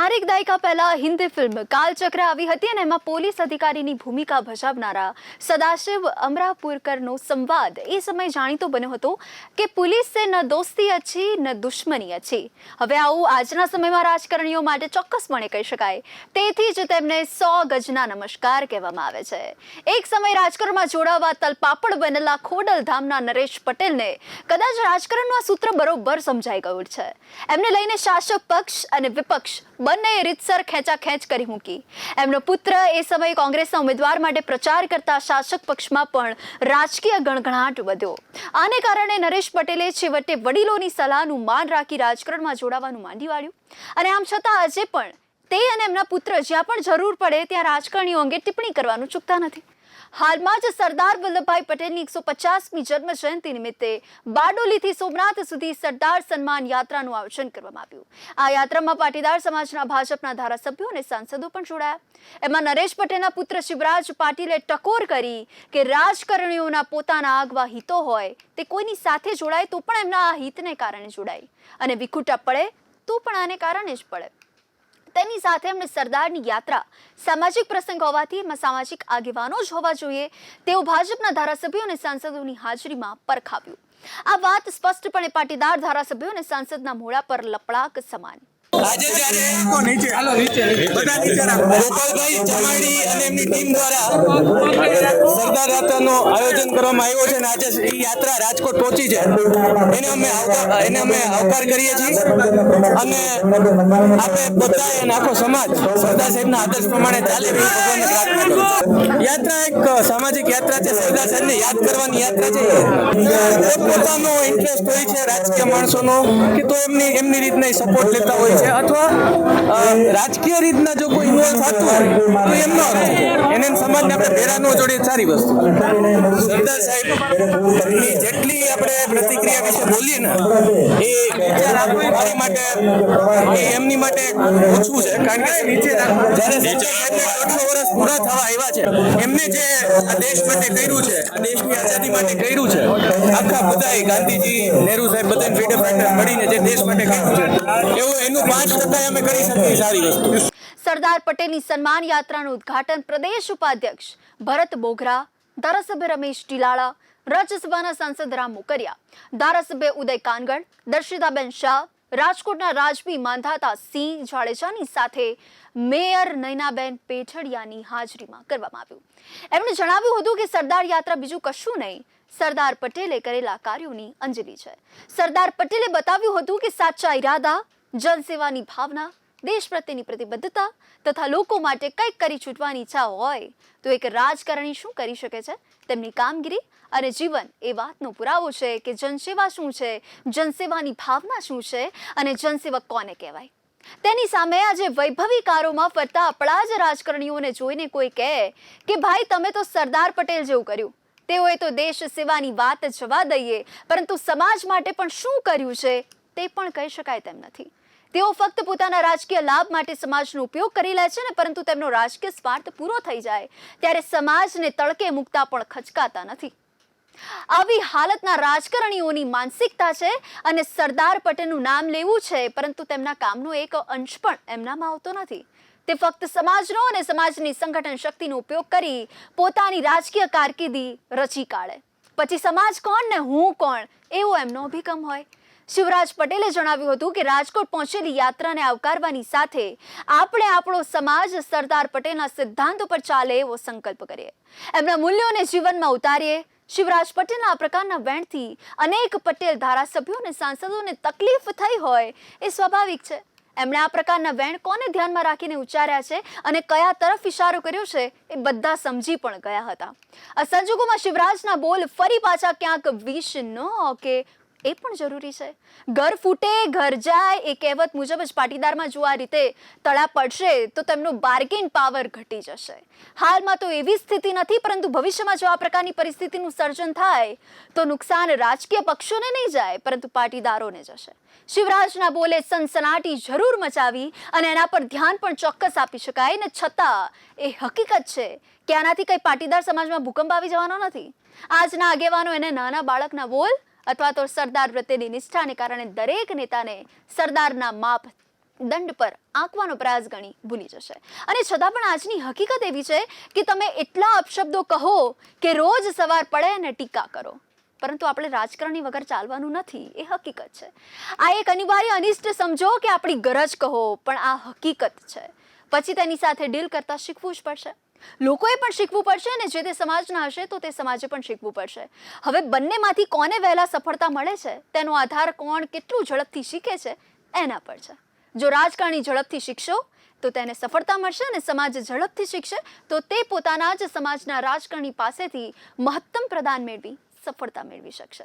ચારેક દાયકા પહેલા હિન્દી ફિલ્મ કાલચક્ર આવી હતી અને એમાં પોલીસ અધિકારીની ભૂમિકા ભજવનારા સદાશિવ અમરાપુરકરનો સંવાદ એ સમય જાણીતો બન્યો હતો કે પોલીસ સે ન દોસ્તી અચ્છી ન દુશ્મની અચ્છી. હવે આવું આજના સમયમાં રાજકારણીઓ માટે ચોક્કસપણે કહી શકાય. તેથી જ તેમને 100 ગજના નમસ્કાર કહેવામાં આવે છે. એક સમય રાજકારણમાં જોડાવા તલપાપડ બનેલા ખોડલધામના નરેશ પટેલને કદાચ રાજકારણનું આ સૂત્ર બરોબર સમજાઈ ગયું છે. એમને લઈને શાસક પક્ષ અને વિપક્ષ બંને રીતસર ખેંચાખેંચ કરી મૂકી. એમનો પુત્ર એ સમયે કોંગ્રેસના ઉમેદવાર માટે પ્રચાર કરતા શાસક પક્ષમાં પણ રાજકીય ગણગણાટ વધ્યો. આને કારણે નરેશ પટેલે છેવટે વડીલોની સલાહનું માન રાખી રાજકારણમાં જોડાવાનું માંડી વાળ્યું. અને આમ છતાં આજે પણ તે અને એમના પુત્ર જ્યાં પણ જરૂર પડે ત્યાં રાજકારણીઓ અંગે ટિપ્પણી કરવાનું ચૂકતા નથી. હાલમાં જ સરદાર વલ્લભભાઈ પટેલની 150મી જન્મ જયંતિ નિમિત્તે બારડોલીથી સોમનાથ સુધી સરદાર સન્માન યાત્રાનું આયોજન કરવામાં આવ્યું. આ યાત્રામાં પાટીદાર સમાજના ભાજપના ધારાસભ્યો અને સાંસદો પણ જોડાયા. એમાં નરેશ પટેલના પુત્ર શિવરાજ પાટીલે ટકોર કરી કે રાજકારણીઓના પોતાના આગવા હિતો હોય તે કોઈની સાથે જોડાય તો પણ એમના આ હિતને કારણે જોડાય અને વિખૂટા પડે તો પણ આને કારણે જ પડે. તેની સાથે એમણે સરદારની યાત્રા સામાજિક પ્રસંગ હોવાથી એમાં સામાજિક આગેવાનો જ હોવા જોઈએ તેવું ભાજપના ધારાસભ્યો અને સાંસદોની હાજરીમાં પરખાવ્યું. આ વાત સ્પષ્ટપણે પાટીદાર ધારાસભ્યો અને સાંસદના મોઢા પર લપડાક સમાન. આજે જ્યારે ગોપાલભાઈ ચમાડી અને એમની ટીમ દ્વારા સરદાર યાત્રાનું આયોજન કરવામાં આવ્યો છે અને આજે એ યાત્રા રાજકોટ પહોંચી છે એને અમે આવકાર કરીએ છીએ અને આપણે બધા અને આખો સમાજ સરદાર સાહેબના આદર્શ પ્રમાણે ચાલે એવી ભગવાનને પ્રાર્થના કરું. યાત્રા એક સામાજિક યાત્રા છે. સરદાર સાહેબને યાદ કરવાની યાત્રા છે. પોતાનો ઇન્ટરેસ્ટ હોય છે રાજકીય માણસોનો કે તો એમની રીતના સપોર્ટ લેતા હોય છે અથવા રાજકીય રીતના જો કોઈ ઇન્વોલ્વ થતું હોય તો એને સમાજને આપણે ભેરા ન જોડીએ સારી વસ્તુ. સરદાર સાહેબની જેટલી આપણે પ્રતિક્રિયા વિશે બોલીએ ને એ મારી માટે એમની માટે ઓછું છે. કારણ કે જ્યારે સરદાર સાહેબને 150 વર્ષ પૂરા થવા આવ્યા છે એમને જે આ દેશ માટે કર્યું છે, આ દેશની આઝાદી માટે કર્યું છે, આખા બધાએ ગાંધીજી, નહેરુ સાહેબ બધાને ફ્રીડમ ફાઇટર મળીને જે દેશ માટે કર્યું છે એવું એનું 5% અમે કરી શકીએ સારી વસ્તુ. સરદાર પટેલની સન્માન યાત્રાનું ઉદ્ઘાટન પ્રદેશ ઉપાધ્યક્ષ ભરત બોઘરા, ધારાસભ્ય રમેશ ટીલાળા, રાજ્યસભાના સાંસદ રામ મોકરિયા, ધારાસભ્ય ઉદય કાનગડ, દર્શિતાબેન શાહ, રાજકોટના રાજવી માંધાતા સિંહ જાડેજાની સાથે મેયર નયનાબેન પેઠડિયાની હાજરીમાં કરવામાં આવ્યું. એમણે જણાવ્યું હતું કે સરદાર યાત્રા બીજું કશું નહીં, સરદાર પટેલે કરેલા કાર્યોની અંજલિ છે. સરદાર પટેલે બતાવ્યું હતું કે સાચા ઈરાદા, જનસેવાની ભાવના, દેશ પ્રત્યેની પ્રતિબદ્ધતા તથા લોકો માટે કંઈક કરી છૂટવાની ઈચ્છા હોય તો એક રાજકારણી શું કરી શકે છે. તેમની કામગીરી અને જીવન એ વાતનો પુરાવો છે કે જનસેવા શું છે, જનસેવાની ભાવના શું છે અને જનસેવક કોને કહેવાય. તેની સામે આજે વૈભવી કારોમાં ફરતા આપણા જ રાજકારણીઓને જોઈને કોઈ કહે કે ભાઈ તમે તો સરદાર પટેલ જેવું કર્યું, તેઓએ તો દેશ સેવાની વાત જવા દઈએ પરંતુ સમાજ માટે પણ શું કર્યું છે તે પણ કહી શકાય તેમ નથી. તેઓ ફક્ત પોતાના રાજકીય લાભ માટે સમાજનો ઉપયોગ કરી લે છે ને પરંતુ તેમનો રાજકીય સ્વાર્થ પૂરો થઈ જાય ત્યારે સમાજને તડકે મૂકતા પણ ખચકાતા નથી. આવી હાલતના રાજકારણીઓની માનસિકતા છે અને સરદાર પટેલનું નામ લેવું છે પરંતુ તેમના કામનો એક અંશ પણ એમનામાં આવતો નથી. તે ફક્ત સમાજનો અને સમાજની સંગઠન શક્તિનો ઉપયોગ કરી પોતાની રાજકીય કારકિર્દી રચી કાઢે. પછી સમાજ કોણ ને હું કોણ એવો એમનો અભિગમ હોય. શિવરાજ પટેલે જણાવ્યું હતું કે રાજકોટ પહોંચેલી યાત્રાને આવકારવાની સાથે આપણે આપણો સમાજ સરદાર પટેલના સિદ્ધાંતો પર ચાલે એવો સંકલ્પ કરીએ, એમના મૂલ્યોને જીવનમાં ઉતારીએ. શિવરાજ પટેલના આ પ્રકારના વેણથી અનેક પટેલ ધારાસભ્યો અને સાંસદોને તકલીફ થઈ હોય એ સ્વાભાવિક છે. એમણે આ પ્રકારના વેણ કોને ધ્યાનમાં રાખીને ઉચ્ચાર્યા છે અને કયા તરફ ઇશારો કર્યો છે એ બધા સમજી પણ ગયા હતા. આ સંજોગોમાં શિવરાજના બોલ ફરી પાછા ક્યાંક વિષ ન કે એ પણ જરૂરી છે. ઘર ફૂટે ઘર જાય એ કહેવત મુજબ જ પાટીદારમાં જો આ રીતે તળા પડશે તો તેમનો બાર્ગેન પાવર ઘટી જશે. હાલમાં તો એવી સ્થિતિ નથી પરંતુ ભવિષ્યમાં જો આ પ્રકારની પરિસ્થિતિનું સર્જન થાય તો નુકસાન રાજકીય પક્ષોને નહીં જાય પરંતુ પાટીદારોને જશે. શિવરાજના બોલે સનસનાટી જરૂર મચાવી અને એના પર ધ્યાન પણ ચોક્કસ આપી શકાય ને છતાં એ હકીકત છે કે આનાથી કઈ પાટીદાર સમાજમાં ભૂકંપ આવી જવાનો નથી. આજના આગેવાનો એને નાના બાળકના બોલ અથવા તો સરદાર પ્રત્યેની નિષ્ઠાને કારણે દરેક નેતાને સરદારના માપ દંડ પર આંકવાનો પ્રયાસ ગણી ભૂલી જશે. અને છતાં પણ આજની હકીકત એવી છે કે તમે એટલા અપશબ્દો કહો કે રોજ સવાર પડે અને ટીકા કરો, પરંતુ આપણે રાજકારણી વગર ચાલવાનું નથી, એ હકીકત છે. આ એક અનિવાર્ય અનિષ્ટ સમજો કે આપણી ગરજ કહો, પણ આ હકીકત છે. પછી તેની સાથે ડીલ કરતા શીખવું જ પડશે. લોકોએ પણ શીખવું પડશે અને જે તે સમાજના હશે તો તે સમાજે પણ શીખવું પડશે. હવે બંનેમાંથી કોને વહેલા સફળતા મળે છે તેનો આધાર કોણ કેટલું ઝડપથી શીખે છે એના પર છે. જો રાજકારણી ઝડપથી શીખશો તો તેને સફળતા મળશે અને સમાજ ઝડપથી શીખશે તો તે પોતાના જ સમાજના રાજકારણી પાસેથી મહત્તમ પ્રદાન મેળવી સફળતા મેળવી શકશે.